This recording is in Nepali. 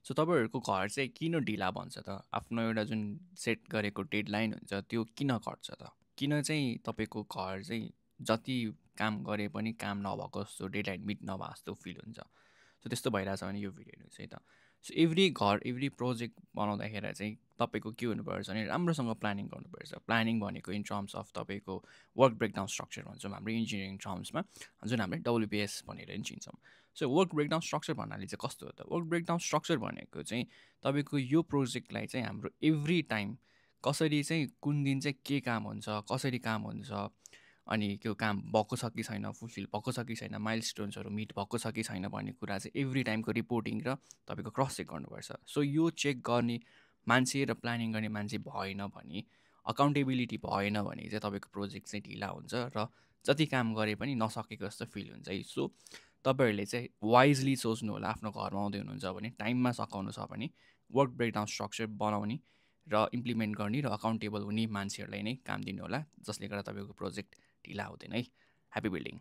सो तपाईँहरूको घर चाहिँ किन ढिला भन्छ त? आफ्नो एउटा जुन सेट गरेको डेडलाइन हुन्छ त्यो किन घट्छ त? किन चाहिँ तपाईँको घर चाहिँ जति काम गरे पनि काम नभएको जस्तो डेडलाइन मिट नभएको जस्तो फिल हुन्छ? सो त्यस्तो भइरहेछ भने यो भिडियो हेर्नुहोस् है त। सो एभ्री प्रोजेक्ट बनाउँदाखेरि चाहिँ तपाईँको के हुनुपर्छ भने राम्रोसँग प्लानिङ गर्नुपर्छ। प्लानिङ भनेको इन टर्म्स अफ तपाईँको वर्क ब्रेकडाउन स्ट्रक्चर भन्छौँ हाम्रो इन्जिनियरिङ टर्म्समा, जुन हामीले डब्लुपिएस भनेर पनि चिन्छौँ। सो वर्क ब्रेकडाउन स्ट्रक्चर भन्नाले चाहिँ कस्तो हो त? वर्क ब्रेकडाउन स्ट्रक्चर भनेको चाहिँ तपाईँको यो प्रोजेक्टलाई चाहिँ हाम्रो एभ्री टाइम कसरी चाहिँ कुन दिन चाहिँ के काम हुन्छ, कसरी काम हुन्छ, अनि त्यो काम भएको छ कि छैन, फुलफिल भएको छ कि छैन, माइलस्टोन्सहरू मिट भएको छ कि छैन भन्ने कुरा चाहिँ एभ्री टाइमको रिपोर्टिङ र तपाईँको क्रस चेक गर्नुपर्छ। सो यो चेक गर्ने मान्छे र प्लानिङ गर्ने मान्छे भएन भने, अकाउन्टेबिलिटी भएन भने चाहिँ तपाईँको प्रोजेक्ट चाहिँ ढिला हुन्छ र जति काम गरे पनि नसकेको जस्तो फिल हुन्छ है। सो तपाईँहरूले चाहिँ वाइजली सोच्नु होला, आफ्नो घरमा आउँदै हुनुहुन्छ भने, टाइममा सकाउनु छ भने वर्क ब्रेकडाउन स्ट्रक्चर बनाउने र इम्प्लिमेन्ट गर्ने र अकाउन्टेबल हुने मान्छेहरूलाई नै काम दिनु होला, जसले गर्दा तपाईँको प्रोजेक्ट ढिला हुँदैन है। Happy building.